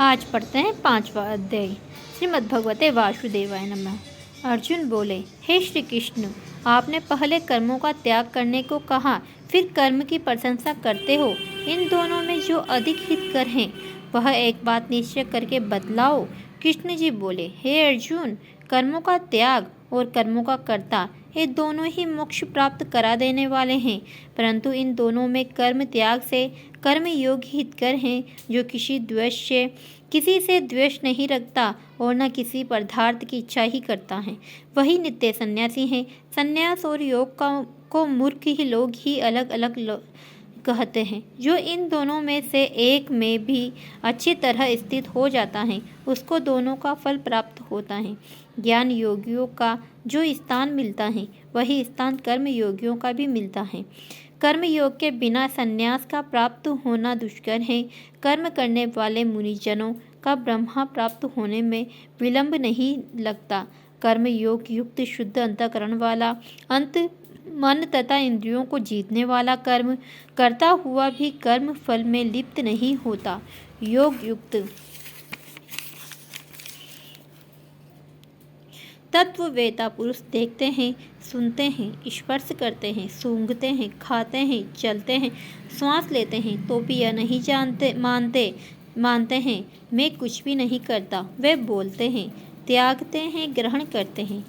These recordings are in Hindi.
आज पढ़ते हैं 5वां अध्याय। श्रीमद्भगवते वासुदेवाय नमः। अर्जुन बोले, हे श्री कृष्ण, आपने पहले कर्मों का त्याग करने को कहा, फिर कर्म की प्रशंसा करते हो। इन दोनों में जो अधिक हितकर है वह एक बात निश्चय करके बतलाओ। कृष्ण जी बोले, हे अर्जुन, कर्मों का त्याग और कर्मों का कर्ता ये दोनों ही मोक्ष प्राप्त करा देने वाले हैं, परंतु इन दोनों में कर्म त्याग से कर्म योग हितकर हैं, जो किसी से द्वेष नहीं रखता और न किसी पदार्थ की इच्छा ही करता है, वही नित्य सन्यासी हैं। सन्यास और योग को मूर्ख ही लोग ही अलग अलग कहते हैं। जो इन दोनों में से एक में भी अच्छी तरह स्थित हो जाता है, उसको दोनों का फल प्राप्त होता है। ज्ञान योगियों का जो स्थान मिलता है, वही स्थान कर्म योगियों का भी मिलता है। कर्म योग के बिना संन्यास का प्राप्त होना दुष्कर है। कर्म करने वाले मुनिजनों का ब्रह्मा प्राप्त होने में विलंब नहीं लगता। कर्म योग युक्त शुद्ध अंतःकरण वाला, अंत मन तथा इंद्रियों को जीतने वाला कर्म करता हुआ भी कर्म फल में लिप्त नहीं होता। योग युक्त तत्ववेता पुरुष देखते हैं, सुनते हैं, स्पर्श करते हैं, सूंघते हैं, खाते हैं, चलते हैं, श्वास लेते हैं, तो भी यह नहीं मानते हैं मैं कुछ भी नहीं करता। वे बोलते हैं, त्यागते हैं, ग्रहण करते हैं,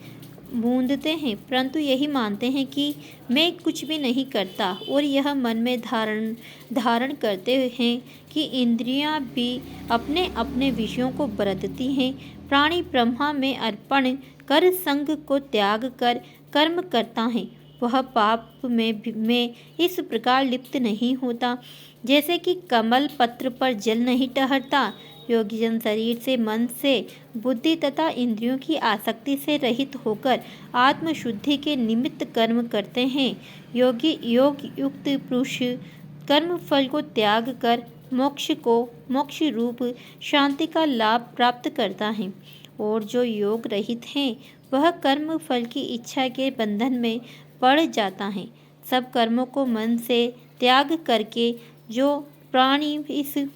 बूंदते हैं, परंतु यही मानते हैं कि मैं कुछ भी नहीं करता, और यह मन में धारण करते हैं कि इंद्रियां भी अपने अपने विषयों को बरतती हैं। प्राणी ब्रह्मा में अर्पण कर संग को त्याग कर कर्म करता है, वह पाप में इस प्रकार लिप्त नहीं होता जैसे कि कमल पत्र पर जल नहीं ठहरता। योगीजन शरीर से, मन से, बुद्धि तथा इंद्रियों की आसक्ति से रहित होकर आत्मशुद्धि के निमित्त कर्म करते हैं। योग युक्त पुरुष कर्म फल को त्याग कर मोक्ष रूप शांति का लाभ प्राप्त करता है, और जो योग रहित हैं वह कर्म फल की इच्छा के बंधन में पड़ जाता है। सब कर्मों को मन से त्याग करके जो प्राणी इस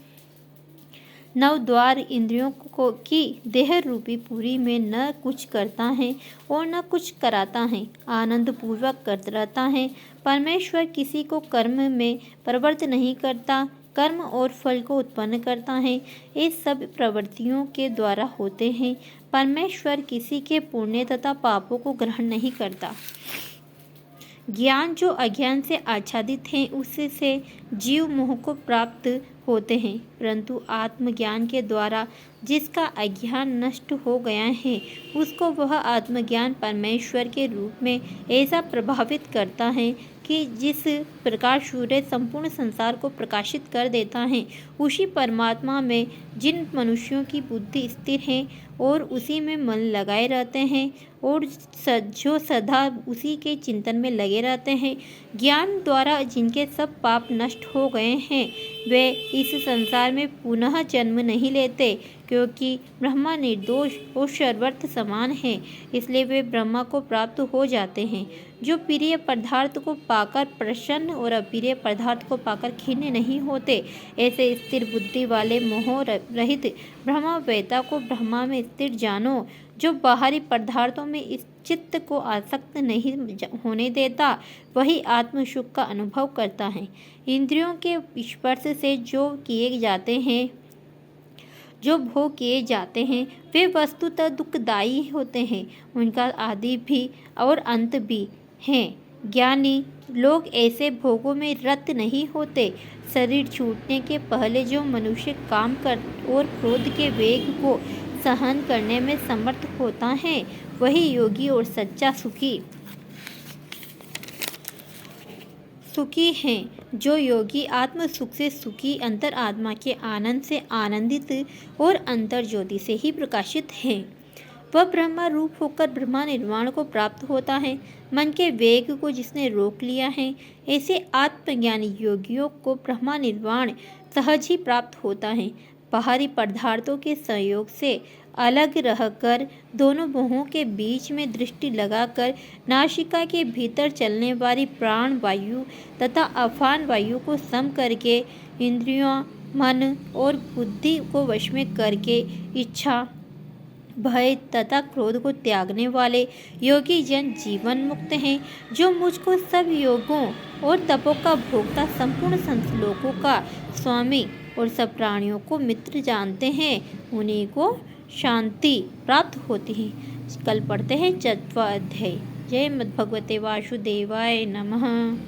नवद्वार इंद्रियों की देह रूपी पुरी में न कुछ करता है और न कुछ कराता है, आनंद पूर्वक करता रहता है। परमेश्वर किसी को कर्म में प्रवृत्त नहीं करता, कर्म और फल को उत्पन्न करता है। इस सब प्रवृत्तियों के द्वारा होते हैं। परमेश्वर किसी के पुण्य तथा पापों को ग्रहण नहीं करता। ज्ञान जो अज्ञान से आच्छादित है, उससे से जीव मोह को प्राप्त होते हैं, परंतु आत्मज्ञान के द्वारा जिसका अज्ञान नष्ट हो गया है, उसको वह आत्मज्ञान परमेश्वर के रूप में ऐसा प्रभावित करता है कि जिस प्रकार सूर्य संपूर्ण संसार को प्रकाशित कर देता है, उसी परमात्मा में जिन मनुष्यों की बुद्धि स्थिर है और उसी में मन लगाए रहते हैं, और जो सदा उसी के चिंतन में लगे रहते हैं, ज्ञान द्वारा जिनके सब पाप नष्ट हो गए हैं, वे इस संसार में पुनः जन्म नहीं लेते, क्योंकि ब्रह्मा निर्दोष और सर्वत्र समान है, इसलिए वे ब्रह्मा को प्राप्त हो जाते हैं। जो प्रिय पदार्थ को पाकर प्रसन्न और अप्रिय पदार्थ को पाकर खिन्न नहीं होते, ऐसे स्थिर बुद्धि वाले मोह रहित ब्रह्मवेता को ब्रह्मा में स्थिर जानो। जो बाहरी पदार्थों में इस चित्त को आसक्त नहीं होने देता, वही आत्म सुख का अनुभव करता है। इंद्रियों के स्पर्श से जो भोग किए जाते हैं, वे वस्तुतः दुखदायी होते हैं। उनका आदि भी और अंत भी हैं। ज्ञानी लोग ऐसे भोगों में रत नहीं होते। शरीर छूटने के पहले जो मनुष्य काम कर और क्रोध के वेग को सहन करने में समर्थ होता है, वही योगी और सच्चा सुखी हैं। जो योगी आत्म सुख से सुखी, अंतर आत्मा के आनंद से आनंदित और अंतर ज्योति से ही प्रकाशित है, वह ब्रह्मा रूप होकर ब्रह्मा निर्वाण को प्राप्त होता है। मन के वेग को जिसने रोक लिया है, ऐसे आत्मज्ञानी योगियों को ब्रह्मा निर्वाण सहज ही प्राप्त होता है। बाहरी पदार्थों के संयोग से अलग रहकर दोनों मोहों के बीच में दृष्टि लगाकर नासिका के भीतर चलने वाली प्राण वायु तथा अपान वायु को सम करके इंद्रियों मन और बुद्धि को वश में करके इच्छा, भय तथा क्रोध को त्यागने वाले योगी जन जीवन मुक्त हैं। जो मुझको सब योगों और तपों का भोक्ता, संपूर्ण संलोकों का स्वामी और सब प्राणियों को मित्र जानते हैं, उन्हीं को शांति प्राप्त होती है। कल पढ़ते हैं 4वां अध्याय। जय मद्भगवते वासुदेवाय नमः।